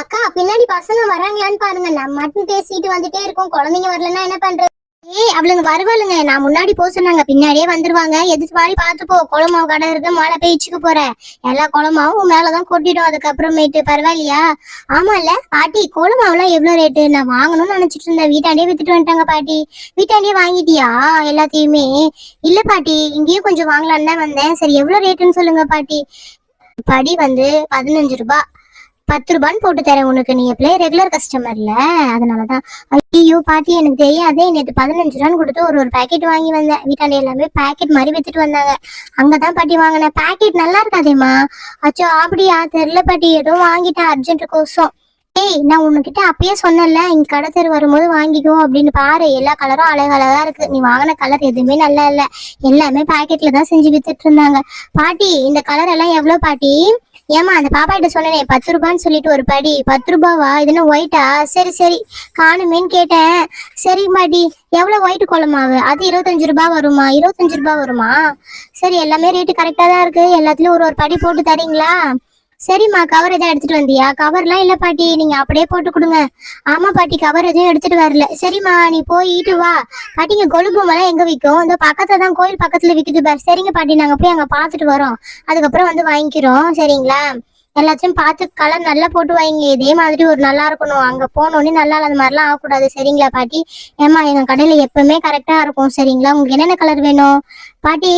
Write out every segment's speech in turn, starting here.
அக்கா பின்னாடி பசங்க வராங்களான்னு பாருங்க. நம்ம மட்டும் பேசிட்டு வந்துட்டே இருக்கோம், குழந்தைங்க வரலன்னா என்ன பண்றது? அவளுங்க வருவாளுங்க, நான் முன்னாடி போக சொன்னாங்க, பின்னாடியே வந்துருவாங்க. எதிர்த்து மாதிரி பாத்துப்போ, குளமாவு கடை இருக்கு, மழை பெய்ச்சுக்கு போறேன், எல்லா குளமாவும் மேலதான் கொட்டிடும். அதுக்கப்புறமேட்டு பரவாயில்லையா? ஆமா இல்ல பாட்டி, குளமாவுலாம் எவ்வளவு ரேட்டு? நான் வாங்கணும்னு நினைச்சிட்டு இருந்தேன், வீட்டாண்டே வித்துட்டு வந்துட்டாங்க பாட்டி. வீட்டாண்டே வாங்கிட்டியா எல்லாத்தையுமே? இல்ல பாட்டி, இங்கேயும் கொஞ்சம் வாங்கலான்னு தான் வந்தேன். சரி எவ்வளவு ரேட்டுன்னு சொல்லுங்க பாட்டி. படி வந்து 15 ரூபாய். 10 ரூபான்னு போட்டு தரேன் உனக்கு, நீ எப்படியே ரெகுலர் கஸ்டமர்ல, அதனாலதான். ஐயோ பாட்டி, எனக்கு தெரியாதே. நேற்று 15 ரூபான்னு கொடுத்து ஒரு பேக்கெட் வாங்கி வந்தேன். வீட்டாண்ட எல்லாமே பேக்கெட் மாதிரி வித்துட்டு வந்தாங்க, அங்கதான் பாட்டி வாங்கினேன். பேக்கெட் நல்லா இருக்காதேம்மா. அச்சோ அப்படியா? தெரியல பாட்டி, ஏதோ வாங்கிட்டேன் அர்ஜென்ட் கோசம். ஏய், நான் உன்கிட்ட அப்பயே சொன்னேன்ல, இங்க கடை தெரு வரும்போது வாங்கிக்கோ அப்படின்னு. பாரு, எல்லா கலரும் அழகழகா இருக்கு. நீ வாங்கின கலர் எதுவுமே நல்லா இல்ல, எல்லாமே பேக்கெட்ல தான் செஞ்சு வித்துட்டு இருந்தாங்க. பாட்டி, இந்த கலர் எல்லாம் எவ்வளவு பாட்டி? ஏமா, அந்த பாப்பா கிட்ட சொன்னேனே 10 ரூபான்னு சொல்லிட்டு ஒரு படி. 10 ரூபாவா? இது என்ன ஒயிட்டா? சரி சரி, காணுமேன்னு கேட்டேன். சரி பாட்டி, எவ்வளவு ஒயிட் குளமாவு? அது 25 ரூபாய் வருமா? 25 ரூபாய் வருமா? சரி, எல்லாமே ரேட்டு கரெக்டா தான் இருக்கு, எல்லாத்துலயும் ஒரு ஒரு படி போட்டு தரீங்களா? சரிம்மா, கவர் எதாவது எடுத்துட்டு வந்தியா? கவர்லாம் இல்ல பாட்டி, நீங்க அப்படியே போட்டு கொடுங்க. ஆமா பாட்டி, கவர் எதுவும் எடுத்துட்டு வரல. சரிம்மா, நீ போயிட்டு வா. பாட்டிங்க, கொழுப்பூமெல்லாம் எங்க விற்கும்? இந்த பக்கத்துல தான், கோயில் பக்கத்துல விக்குது பாரு. சரிங்க பாட்டி, நாங்க போய் அங்க பாத்துட்டு வரோம், அதுக்கப்புறம் வந்து வாங்கிக்கிறோம். சரிங்களா? எல்லாத்தையும் பார்த்து கலர் நல்லா போட்டு வாங்க, இதே மாதிரி ஒரு நல்லா இருக்கணும். அங்க போனோடனே நல்லா இல்லாத மாதிரிலாம் ஆகக்கூடாது. சரிங்களா பாட்டி? ஏமா, எங்க கடையில எப்பவுமே கரெக்டா இருக்கும். சரிங்களா? உங்களுக்கு என்னென்ன கலர் வேணும் பாட்டி?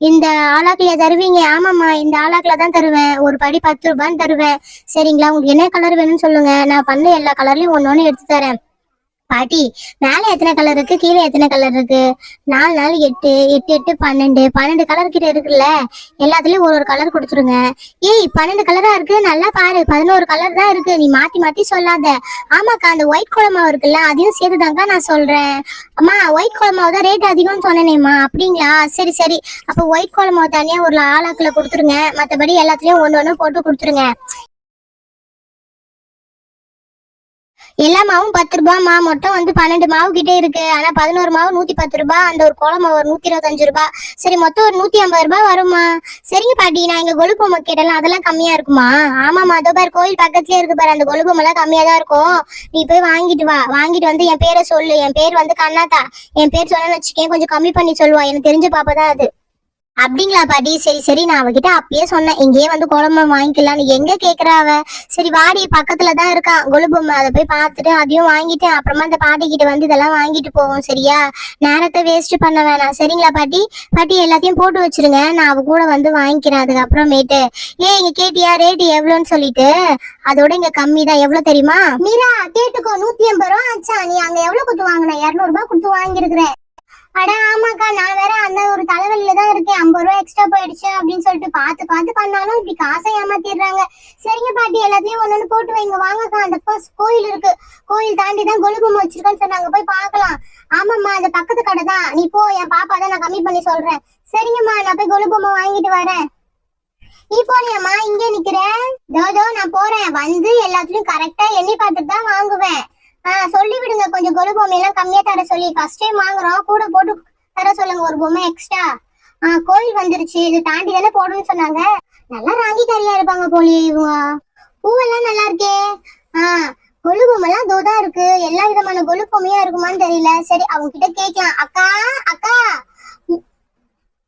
இந்த ஆலாக்கில தருவீங்க? ஆமாம்மா, இந்த ஆலாக்கில தான் தருவேன். ஒரு படி 10 ரூபான்னு தருவேன். சரிங்களா? உங்களுக்கு என்ன கலர் வேணும்னு சொல்லுங்க, நான் பண்ண எல்லா கலர்லயும் ஒன்னு எடுத்து தரேன். பாட்டி, மேல எத்தனை கலர் இருக்கு, கீழே எத்தனை கலர் இருக்கு? 4 4 8 8 8 12 12 கலர் கிட்ட இருக்குல்ல, எல்லாத்துலயும் ஒரு ஒரு கலர் கொடுத்துருங்க. ஏய், 12 கலரா இருக்கு, நல்லா பாரு. 11 கலர் தான் இருக்கு, நீ மாத்தி மாத்தி சொல்லாத. ஆமாக்கா, அந்த ஒயிட் குழம்பாவு இருக்குல்ல, அதையும் சேர்த்துதாங்க நான் சொல்றேன். அம்மா, ஒயிட் குழம்பாவு தான் ரேட் அதிகம்னு சொன்னேனேம்மா. அப்படிங்களா? சரி சரி, அப்போ ஒயிட் குழம்பாவு தனியா ஒரு ஆளாக்குல கொடுத்துருங்க, மற்றபடி எல்லாத்துலயும் ஒன்னு ஒன்னு போட்டு கொடுத்துருங்க. எல்லா மாவும் 10 ரூபாய்மா, மொத்தம் வந்து 12 மாவு கிட்டே இருக்கு. ஆனா 11 மாவு 110 ரூபாய், அந்த ஒரு கோலம் மாவு ஒரு 125 ரூபாய். சரி, மொத்தம் ஒரு 150 ரூபாய் வருமா? சரிங்க பாட்டி, நான் இங்க கொழுப்பொம்மை கேட்டலாம், அதெல்லாம் கம்மியா இருக்குமா? ஆமாமா, அதோ பாரு, கோயில் பக்கத்துலயே இருக்கு பாரு, அந்த கொழுப்பொம்மெல்லாம் கம்மியா தான் இருக்கும். நீ போய் வாங்கிட்டு வா. வாங்கிட்டு வந்து என் பேரை சொல்லு, என் பேர் வந்து கண்ணாத்தா. என் பேர் சொன்னு வச்சுக்கேன், கொஞ்சம் கம்மி பண்ணி சொல்லுவா, எனக்கு தெரிஞ்ச பாப்பாதான் அது. அப்படிங்களா பாட்டி? சரி சரி, நான் அவகிட்ட அப்பயே சொன்னேன், இங்கேயே வந்து குழம்பு வாங்கிக்கலாம்னு. எங்க கேக்குறா அவ? சரி வாடி, பக்கத்துலதான் இருக்கான் கொழுபொம்மை, அதை போய் பார்த்துட்டு அதையும் வாங்கிட்டு அப்புறமா அந்த பாட்டி கிட்ட வந்து இதெல்லாம் வாங்கிட்டு போவோம். சரியா? நேரத்தை வேஸ்ட் பண்ண வேணாம். சரிங்களா பாட்டி? பாட்டி, எல்லாத்தையும் போட்டு வச்சிருங்க, நான் அவ கூட வந்து வாங்கிக்கிறேன் அதுக்கப்புறமேட்டு. இங்க கேட்டியா ரேட்டு எவ்வளோன்னு சொல்லிட்டு? அதோட இங்க கம்மி தான். எவ்வளவு தெரியுமா மீரா? கேட்டுக்கோ, 150 ரூபா ஆச்சா. நீ அங்க எவ்வளவு கொடுத்து வாங்கின? 200 ரூபாய் கொடுத்து வாங்கிருக்கிறேன். அட ஆமாக்கா, நான் வேற அந்த ஒரு தலைவலியில தான் இருக்கேன். 50 ரூபாய் எக்ஸ்ட்ரா போயிடுச்சு அப்படின்னு சொல்லிட்டு பார்த்து பார்த்து பண்ணாலும் இப்படி காசை ஏமாத்திடுறாங்க. சரிங்க பாட்டி, எல்லாத்தையும் ஒன்னொன்னு போட்டு வைங்க. வாங்கக்கா, அந்த கோயில் இருக்கு, கோயில் தாண்டி தான் கொழுப்பொம்மை வச்சிருக்கேன்னு சொன்னாங்க, போய் பார்க்கலாம். ஆமாம்மா, அந்த பக்கத்து கடை தான். நீ போ, என் பாப்பா தான், நான் கம்மி பண்ணி சொல்றேன். சரிங்கம்மா, நான் போய் கொழுப்பொம்மை வாங்கிட்டு வரேன். நீ போனியம்மா? இங்கே நிக்கிறேன். தோ நான் போறேன். வந்து எல்லாத்துலயும் கரெக்டா எண்ணி பார்த்துட்டு தான் வாங்குவேன். சொல்லி விடுங்க, கொஞ்சம் கொழுப்பொம்மை எல்லாம் கம்மியா தர சொல்லி. ஃபர்ஸ்ட் டைம் வாங்குறோம், கூட போட்டு தர சொல்லுங்க ஒரு பொம்மை எக்ஸ்ட்ரா. கோயில் வந்துருச்சு, இது தாண்டி தானே போடணும்னு சொன்னாங்க. நல்லா ராங்கி கறியா இருப்பாங்க போலியே இவங்க. பூவெல்லாம் நல்லா இருக்கே. கொழுப்பொம்மெல்லாம் தோதான் இருக்கு, எல்லா விதமான கொழுப்பொம்மையா இருக்குமான்னு தெரியல. சரி, அவங்க கிட்ட கேட்கலாம். அக்கா அக்கா,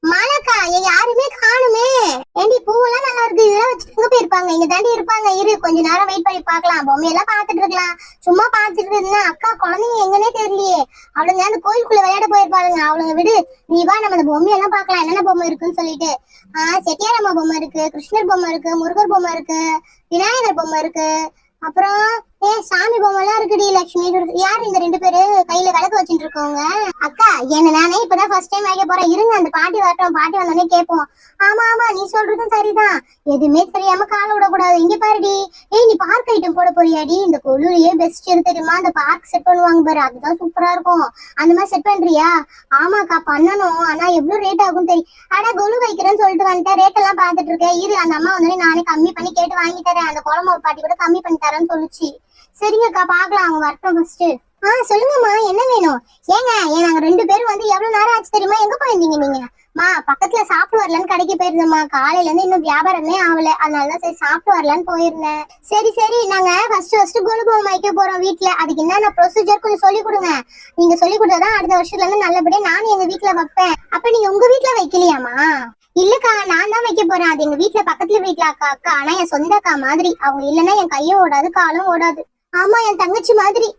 மாலாக்கா, எங்க யாருமே காணுமே. ஏண்டி, பூவெல்லாம் நல்லா இருக்கு, இதெல்லாம் வச்சுட்டு எங்க போயிருப்பாங்க? இங்க தாண்டி இருப்பாங்க, இரு கொஞ்ச நேரம் வெயிட் பண்ணி பாக்கலாம். பொம்மையெல்லாம் பாத்துட்டு இருக்கலாம். சும்மா பாத்துட்டு இருந்தா அக்கா, குழந்தைங்க எங்கன்னே தெரியலையே. அவளுங்க அந்த கோயிலுக்குள்ள விளையாட போயிருப்பாளுங்க, அவளுங்க விடு. நீ வா, நம்ம அந்த பொம்மையெல்லாம் பாக்கலாம், என்னென்ன பொம்மை இருக்குன்னு சொல்லிட்டு. செட்டியாரம்மா பொம்மை இருக்கு, கிருஷ்ணர் பொம்மை இருக்கு, முருகர் பொம்மை இருக்கு, விநாயகர் பொம்மை இருக்கு, அப்புறம் சாமி பொம்மை எல்லாம் இருக்குடி. லட்சுமி, யாரு இந்த 2 பேரு கையில விளக்கு வச்சுட்டு இருக்கவங்க? அக்கா, என்ன நானே இப்பதான் ஃபர்ஸ்ட் டைம் வைக்க போறேன், இருங்க அந்த பாட்டி வரட்டும், பாட்டி வந்தோடனே கேட்போம். ஆமா ஆமா, நீ சொல்றதும் சரிதான், எதுவுமே தெரியாம கால விடக்கூடாது. இங்க பாருடி, நீ பார்க் ஐட்டம் போட போறியாடி? இந்த கொலுரியே பெஸ்ட் எது தெரியுமா? அந்த பார்க் செட் பண்ணுவாங்க பாரு, அதுதான் சூப்பரா இருக்கும். அந்த மாதிரி செட் பண்றியா? ஆமாக்கா, பண்ணணும், ஆனா எவ்வளவு ரேட் ஆகும் தெரியும். ஆனா கொலு வைக்கிறேன்னு சொல்லிட்டு வந்துட்டேன், ரேட் எல்லாம் பாத்துட்டு இருக்கேன். இரு, அந்த அம்மா வந்தோடனே நானே கம்மி பண்ணி கேட்டு வாங்கி தரேன். அந்த குழம்பு பாட்டி கூட கம்மி பண்ணி தரேன்னு சொல்லிச்சு. சரிங்கக்கா, பாக்கலாம், அவங்க வரட்டும் ஃபர்ஸ்ட். சொல்லுங்கம்மா, என்ன வேணும்? நாங்க 2 பேரும் வந்து எவ்வளவு நேரம் ஆச்சு தெரியுமா? எங்க போயிருந்தீங்க நீங்க? பக்கத்துல சாப்பிட்டு வரலான்னு கடைக்கு போயிருந்தேம்மா. காலையில இருந்து இன்னும் வியாபாரமே ஆகல, அதனாலதான் சரி சாப்பிட்டு வரலான்னு போயிருந்தேன். சரி நாங்க ஃபர்ஸ்ட் கொலு பொம்மை வைக்க போறோம் வீட்டுல. அதுக்கு என்னென்ன ப்ரொசீஜர் கொஞ்சம் சொல்லி கொடுங்க. நீங்க சொல்லி கொடுத்தாதான் அடுத்த வருஷத்துல இருந்து நல்லபடியா நானும் எங்க வீட்டுல வைப்பேன். அப்ப நீங்க உங்க வீட்டுல வைக்கலையாமா? இல்லக்கா, நான் தான் வைக்க போறேன். அது எங்க வீட்டுல பக்கத்துல வீட்டுல அக்கா. ஆனா என் சொந்த அக்கா மாதிரி. அவங்க இல்லைன்னா என் கையும் ஓடாது காலும் ஓடாது. ஆமா, என் தங்கச்சி மாதிரி.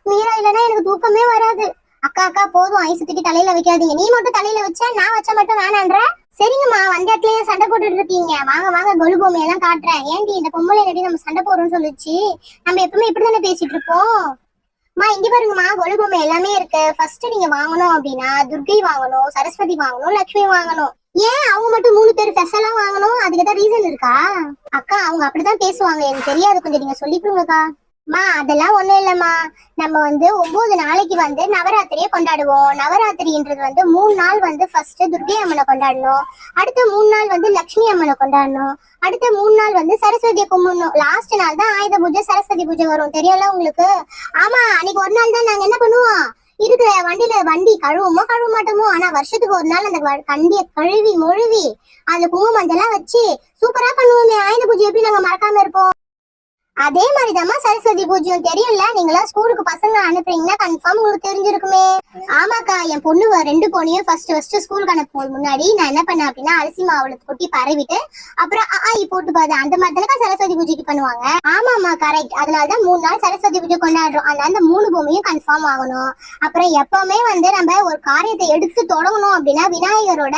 மீரா இல்லைன்னா எனக்கு தூக்கமே வராது. அக்கா போதும், ஐஸ் தூக்கி தலையில வைக்காதீங்க. நீ மட்டும் தலையில வச்சா நான் வச்ச மட்டும் வேணான்ற. சரிங்கம்மா, வந்த இடத்துலயே சண்டை போட்டுட்டு இருக்கீங்க. வாங்க கொலு பொம்மையெல்லாம் காட்டுறேன். ஏன்டி இந்த பொம்பளை ரெடி நம்ம சண்டை போடுறோம்னு சொல்லிச்சு. நம்ம எப்பவுமே இப்படிதானே பேசிட்டு இருப்போம். இங்க பாருங்கம்மா, கொலு பொம்மை எல்லாமே இருக்கு. ஃபர்ஸ்ட் நீங்க வாங்கணும் அப்படின்னா துர்கை வாங்கணும், சரஸ்வதி வாங்கணும், லட்சுமி வாங்கணும். ஏன் அவங்க மட்டும் 3 பேர் ஸ்பெஷலா வாங்கணும்? அதுக்கு ஏதாவது ரீசன் இருக்கா? அக்கா, அவங்க அப்படிதான் பேசுவாங்க, எனக்கு தெரியாது. கொஞ்சம் நீங்க சொல்லி கொடுங்கக்கா. அதெல்லாம் ஒண்ணும் இல்லம்மா. நம்ம 9 நாளைக்கு நவராத்திரியை கொண்டாடுவோம். நவராத்திரின்றது 3 நாள் ஃபர்ஸ்ட் துர்கை அம்மனை கொண்டாடணும். அடுத்த 3 நாள் லட்சுமி அம்மனை கொண்டாடணும். அடுத்த 3 நாள் சரஸ்வதியை கும்பிடணும். லாஸ்ட் நாள் தான் ஆயுத பூஜை, சரஸ்வதி பூஜை வரும். தெரியல உங்களுக்கு? ஆமா, அன்னைக்கு ஒரு நாள் தான் நாங்க என்ன பண்ணுவோம், இருக்கிற வண்டி கழுவுமோ கழுவ மாட்டோமோ, ஆனா வருஷத்துக்கு ஒரு நாள் அந்த கண்டிய கழுவி மொழுவி அந்த குங்கும மஞ்சள் வச்சு சூப்பரா பண்ணுவோமே. ஆயுத பூஜை எப்படி நாங்க மறக்காம இருப்போம்? அதே மாதிரிதான் சரஸ்வதி பூஜையும் தெரியும்ல. நீங்களா ஸ்கூலுக்கு பசங்க அனுப்புறீங்கன்னா கன்ஃபார்ம் உங்களுக்கு தெரிஞ்சிருக்குமே. ஆமாக்கா, என் பொண்ணு 2 பொண்ணையும் ஃபர்ஸ்ட் ஸ்கூலுக்கு அனுப்பும் முன்னாடி நான் என்ன பண்ணேன் அப்படின்னா, அரிசி மாவுல கொட்டி பரவிட்டு அப்புறம் போட்டு பாது. அந்த மாதிரி தானக்கா சரஸ்வதி பூஜைக்கு பண்ணுவாங்க. ஆமாமா, கரெக்ட். அதனாலதான் 3 நாள் சரஸ்வதி பூஜை கொண்டாடுறோம். அதனால அந்த 3 பொம்மையும் கன்ஃபார்ம் ஆகணும். அப்புறம் எப்பவுமே நம்ம ஒரு காரியத்தை எடுத்து தொடங்கணும் அப்படின்னா விநாயகரோட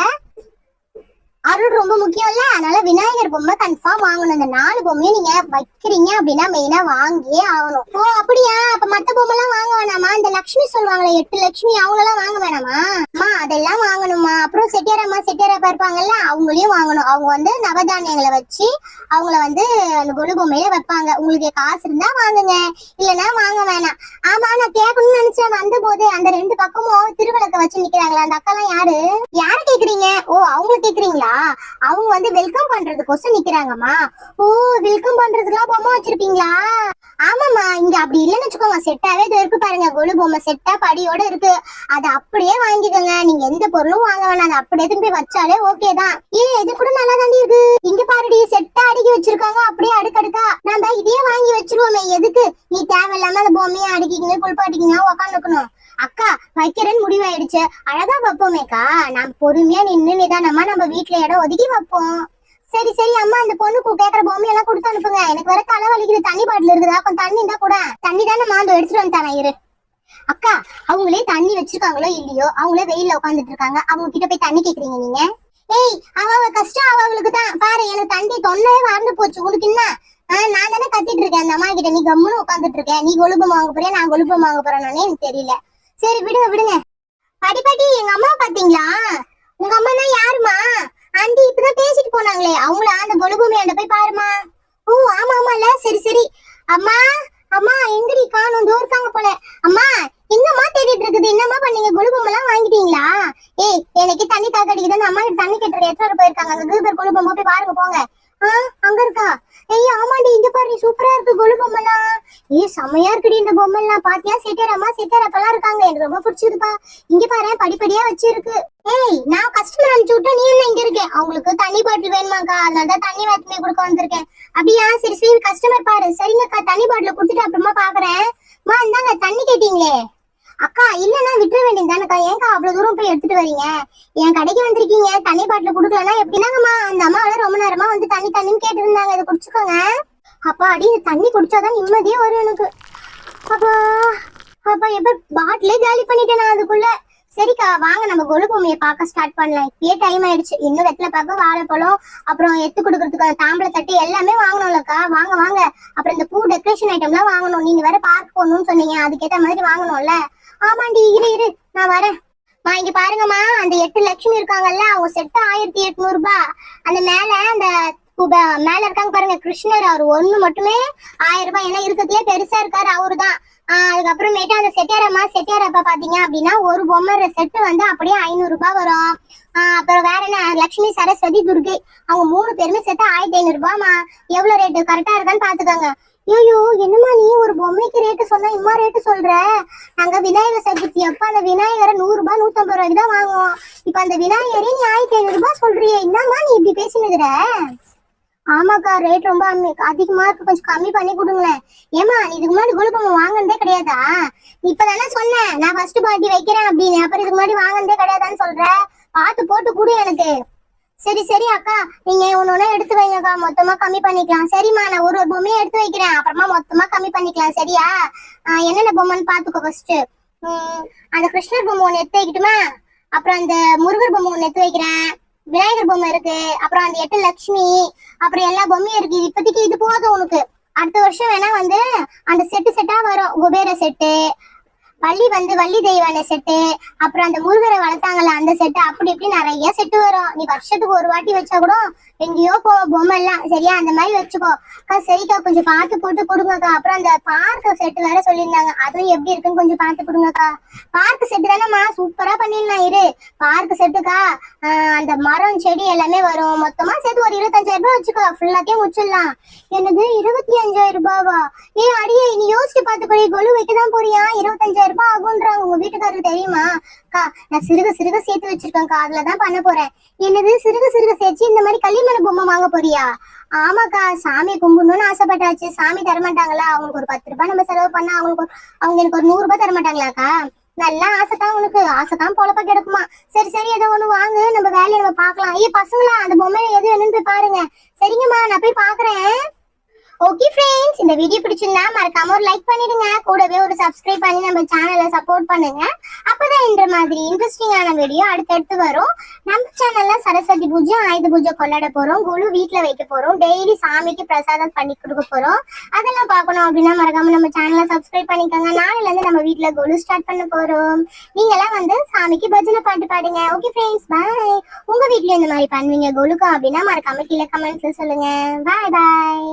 அருள் ரொம்ப முக்கியம் இல்ல. அதனால விநாயகர் பொம்மை கன்ஃபார்ம் வாங்கணும். இந்த 4 பொம்மையும் நீங்க வைக்கிறீங்க அப்படின்னா மெயினா வாங்கியே ஆகணும். ஓ அப்படியா? அப்ப மத்த பொம்மை எல்லாம் வாங்க வேணாமா? இந்த லட்சுமி சொல்லுவாங்களே 8 லட்சுமி, அவங்க எல்லாம் வாங்க வேணாமா? அதெல்லாம் வாங்கணுமா. அப்புறம் செட்டியாரப்பா இருப்பாங்கல்ல, அவங்களையும் வாங்கணும். அவங்க நவதானியங்களை வச்சு அவங்கள அந்த கொலு பொம்மையில வைப்பாங்க. உங்களுக்கு காசு இருந்தா வாங்குங்க, இல்லன்னா வாங்க வேணாம். ஆமா, நான் கேட்கணும்னு நினைச்சேன். வந்த போது அந்த 2 பக்கமும் திருவிளக்க வச்சு நிக்கிறாங்களா, அந்த அக்கா எல்லாம் யாரு கேக்குறீங்க? ஓ, அவங்கள கேக்குறீங்களா? அவங்க வெல்கம் பண்றதுக்கோசம் நிக்கிறாங்கம்மா. ஓ, வெல்கம் பண்றதுக்குலாம் பொம்மை வச்சிருப்பீங்களா? ஆமாமா, இங்க அப்படி இல்லன்னு வச்சுக்கோங்க, செட்டாவே இருக்கு பாருங்க. கொலு பொம்மை செட்டா படியோட இருக்கு. அதை அப்படியே வாங்கிக்கோங்க. நீங்க எந்த பொருளும் வாங்க வேணாம், அதை அப்படியே திரும்பி வச்சாலே ஓகே தான். இது கூட நல்லா தாண்டி இருக்கு. இங்க பாருடி, செட்டா அடுக்கி வச்சிருக்காங்க அப்படியே அடுக்கடுக்கா. நம்ம இதையே வாங்கி வச்சிருவோமே. எதுக்கு நீ தேவையில்லாம அந்த பொம்மையை அடுக்கிங்க குளிப்பாட்டிக்கிங்க உக்காந்துக்கணும்? அக்கா, வைக்கிறேன்னு முடிவாயிடுச்சு. அழகா வைப்போமேக்கா. நம்ம பொறுமையா நின்று நிதானமா நம்ம வீட்டுல இடம் ஒதுக்கி வைப்போம். சரி அம்மா, அந்த பொண்ணுக்கு கேக்குற பொம்மையெல்லாம் கொடுத்து அனுப்புங்க. எனக்கு வர தலை வலிக்குது. தண்ணி பாட்டில் இருக்குதா? கொஞ்சம் தண்ணி இருந்தா கூட. தண்ணி தானே மாந்து எடுத்துட்டு வந்துட்டானே இரு. அக்கா, அவங்களே தண்ணி வச்சிருக்காங்களோ இல்லையோ, அவங்களே வெயில்ல உட்காந்துட்டு இருக்காங்க. அவங்க கிட்ட போய் தண்ணி கேக்குறீங்க நீங்க? ஏய், அவ கஷ்டம் அவங்களுக்கு தான் பாரு. எனக்கு தண்ணி தொண்டையே வறண்டு போச்சு. உனக்கு என்ன? நான் தானே கத்திட்டு இருக்கேன் அந்த அம்மா கிட்ட. நீ கம்முன்னு உட்காந்துட்டு இருக்க. நீ கொலுபம் வாங்க போறியா, நான் கொலுபம் வாங்க போறேன்னு எனக்கு தெரியல. சரி விடுங்க. பாட்டி, எங்க அம்மா பாத்தீங்களா? உங்க அம்மா தான் யாருமா? ஆண்டி இப்பதான் பேசிட்டு போனாங்களே, அவங்களா? அந்த கொலுபூமியாண்ட போய் பாருமா. ஓ ஆமால, சரி. அம்மா எங்கடி காணோம்? தோ இருக்காங்க போல. அம்மா, எங்கம்மா தேடிட்டு இருக்குது? என்னம்மா பண்ணீங்க? கொலுபொம்மை எல்லாம் வாங்கிட்டீங்களா? ஏய், எனக்கு தண்ணி தாக்கடிக்குதுன்னு அம்மா கிட்ட தண்ணி கேட்டு எடுத்துட்டு போயிருக்காங்க. அங்க கிருபர் கொலுபொம்மை போய் பாருங்க போங்க. அங்க இருக்கா? ஏய் ஆமாண்டி, இங்க பாரு, சூப்பரா இருக்கு கொலுபொம்மைலாம். செமையா இருக்குடி இந்த பொம்மை எல்லாம். பாத்தியா? செட்டியாரப்பெல்லாம் இருக்காங்க. எனக்கு ரொம்ப பிடிச்சிருப்பா. இங்க பாரு, படிப்படியா வச்சிருக்கு. ஏய், நான் கஸ்டமர் அனுப்பிச்சு விட்டா நீ என்ன இங்க இருக்க? அவங்களுக்கு தண்ணி பாட்டில் வேணுமாக்கா, அதனாலதான் தண்ணி வாத்துமே கொடுக்க வந்திருக்கேன். அப்படியா? சரி, கஸ்டமர் பாரு. சரிங்கக்கா, தண்ணி பாட்டில குடுத்துட்டு அப்புறமா பாக்குறேன். இந்தாங்க தண்ணி கேட்டீங்களே. அக்கா, இல்லன்னா விட்டுற வேண்டியதானக்கா. ஏன்க்கா அவ்வளவு தூரம் போய் எடுத்துட்டு வரீங்க? என் கடைக்கு வந்திருக்கீங்க, தண்ணி பாட்டில குடுக்கலன்னா எப்படின்னாங்கம்மா? அந்த அம்மா ரொம்ப நேரமா தண்ணின்னு கேட்டு இருந்தாங்க. இதை குடிச்சுக்கோங்க. அப்பா அடி, இந்த தண்ணி குடிச்சாதான் நிம்மதியே வரும் எனக்கு. அப்பா எப்ப பாட்டிலே காலி பண்ணிட்டேன் நான் அதுக்குள்ள. சரிக்கா, வாங்க நம்ம கொலு பொம்மையை பார்க்க ஸ்டார்ட் பண்ணலாம். இப்பயே டைம் ஆயிடுச்சு. இன்னும் வெத்தலை பாக்க, வாழைப்பழம், அப்புறம் எத்து கொடுக்கறதுக்கு தாம்பளை தட்டு எல்லாமே வாங்கணும்லக்கா. வாங்க. அப்புறம் இந்த பூ டெக்கரேஷன் ஐட்டம்லாம் வாங்கணும். நீங்க வேற பார்க் போகணும்னு சொன்னீங்க, அதுக்கேற்ற மாதிரி வாங்கணும்ல. ஆமாண்டி, இரு நான் வரேன். இங்க பாருங்கம்மா, அந்த 8 லட்சுமி இருக்காங்கல்ல, அவங்க செட்டு 1800 ரூபாய். அந்த மேல இருக்காங்க பாருங்க கிருஷ்ணர், அவர் ஒண்ணு மட்டுமே 1000 ரூபாய். ஏன்னா இருக்கிறதுலே பெருசா இருக்காரு அவருதான். அதுக்கப்புறமேட்டு அந்த செட்டியாரப்பா பாத்தீங்க அப்படின்னா ஒரு பொம்மை செட்டு அப்படியே 500 ரூபாய் வரும். அப்புறம் வேற என்ன, லட்சுமி, சரஸ்வதி, துர்கை, அவங்க 3 பேருமே சேர்த்து 1500 ரூபாய்மா. எவ்வளவு ரேட்டு கரெக்டா இருக்கான்னு பாத்துக்கோங்க. ஐயோ, என்னமா நீ ஒரு பொம்மைக்கு ரேட்டு சொன்னா இம்மா ரேட்டு சொல்ற. நாங்க விநாயகர் சதுர்த்தி அப்ப அந்த விநாயகரை 100 ரூபாய் 150 ரூபாய்க்கு தான் வாங்குவோம். இப்ப அந்த விநாயகரே நீ 1500 ரூபாய் சொல்றியே, என்னம்மா நீ இப்படி பேசினுதுற? ஆமாக்கா ரேட் ரொம்ப அதிகமா இருக்கு, கொஞ்சம் கம்மி பண்ணி கொடுங்களேன். ஏமா இதுக்கு முன்னாடி கொலு பொம்மை வாங்கினதே கிடையாதா? இப்பதானே சொன்னேன் நான் ஃபர்ஸ்ட் பார்ட்டி வைக்கிறேன் அப்படின்னு, அப்புறம் இதுக்கு முன்னாடி வாங்கினதே கிடையாதான்னு சொல்ற. பார்த்து போட்டு கொடு எனக்கு. சரி சரி அக்கா, நீங்க ஒன்னொன்னு எடுத்து வைங்கக்கா, மொத்தமா கம்மி பண்ணிக்கலாம். சரிம்மா நான் ஒரு பொம்மையை எடுத்து வைக்கிறேன், அப்புறமா மொத்தமா கம்மி பண்ணிக்கலாம். சரியா? என்னென்ன பொம்மைன்னு பாத்துக்கோ ஃபர்ஸ்ட். அந்த கிருஷ்ணர் பொம்மை ஒண்ணு எடுத்து வைக்கட்டுமா? அப்புறம் அந்த முருகர் பொம்மை ஒண்ணு எடுத்து வைக்கிறேன். விநாயகர் பொம்மை இருக்கு, அப்புறம் அந்த 8 லட்சுமி, அப்புறம் எல்லா பொம்மையும் இருக்கு. இப்போதைக்கு இது போதும் உனக்கு. அடுத்த வருஷம் வேணா வந்து அந்த செட்டா வரும். குபேர செட்டு, வள்ளி தெய்வான செட்டு, அப்புறம் அந்த முருகரை வளர்த்தாங்கல்ல அந்த செட்டு, அப்படி இப்படி நிறைய செட்டு வரும். நீ வருஷத்துக்கு ஒரு வாட்டி வச்சா கூட எங்கேயோ பொம்மை எல்லாம். சரியா? அந்த மாதிரி வச்சுக்கோ அக்கா. சரிக்கா கொஞ்சம் பார்த்து போட்டு கொடுங்கக்கா. அப்புறம் அந்த பார்க் செட்டு வேற சொல்லியிருந்தாங்க, அதுவும் எப்படி இருக்குன்னு கொஞ்சம் பார்த்து கொடுங்கக்கா. பார்க் செட்டு தானேம்மா, சூப்பரா பண்ணிடலாம். இரு பார்க் செட்டுக்கா, அந்த மரம் செடி எல்லாமே வரும். மொத்தமா சேர்த்து ஒரு 25,000 ரூபாய் வச்சுக்கோ, ஃபுல்லாத்தையும் முடிச்சிடலாம். என்னது 25,000 ரூபாவா? அடியே நீ யோசிச்சு பார்த்துக்கோ, கொலு வைக்கதான் போறியா? 25,000 ரூபாய் ஆகுன்றாங்க. உங்க வீட்டுக்காரருக்கு தெரியுமா? அக்கா நான் சிறுக சேர்த்து வச்சிருக்கேன்க்கா, அதுலதான் பண்ண போறேன். என்னது சிறுக சேர்த்து இந்த மாதிரி களிமண் பொம்மை வாங்க போறியா? ஆமாக்கா, சாமி கும்பிடணும்னு ஆசைப்பட்டாச்சு. சாமி தரமாட்டாங்களா? அவங்களுக்கு ஒரு 10 ரூபாய் நம்ம செலவு பண்ணா அவங்க எனக்கு ஒரு 100 ரூபாய் தரமாட்டாங்களாக்கா? நல்லா ஆசைதான் உனக்கு, ஆசைதான் பொழப்ப கிடக்குமா? சரி சரி ஏதோ ஒண்ணு வாங்கு, நம்ம வேலையை நம்ம பாக்கலாம். பசங்களா அந்த பொம்மையில எது வேணும்னு போய் பாருங்க. சரிங்கம்மா நான் போய் பாக்குறேன். ஓகே ஃப்ரெண்ட்ஸ், இந்த வீடியோ பிடிச்சிருந்தா மறக்காம ஒரு லைக் பண்ணிடுங்க, கூடவே ஒரு சப்ஸ்கிரைப் பண்ணி நம்ம சேனலை சப்போர்ட் பண்ணுங்க. அப்பதான் இந்த மாதிரி இன்ட்ரெஸ்டிங்கான வீடியோ அடுத்தடுத்து வரும். நம்ம சேனல்ல சரஸ்வதி பூஜை, ஆயுத பூஜை கொண்டாட போறோம், குழு வீட்டுல வைக்க போறோம், டெய்லி சாமிக்கு பிரசாதம் பண்ணி கொடுக்க போறோம். அதெல்லாம் பார்க்கணும் அப்படின்னா மறக்காம நம்ம சேனலை சப்ஸ்கிரைப் பண்ணிக்கோங்க. நாளைல இருந்து நம்ம வீட்டுல குழு ஸ்டார்ட் பண்ண போறோம். நீங்க எல்லாம் வந்து சாமிக்கு பஜனை பாட்டு பாடுங்க. ஓகே ஃப்ரெண்ட்ஸ், பாய். உங்க வீட்ல இந்த மாதிரி பண்ணுவீங்க குழுக்கும் அப்படின்னா மறக்காம கீழே கமெண்ட்ஸ்ல சொல்லுங்க. பாய் பாய்.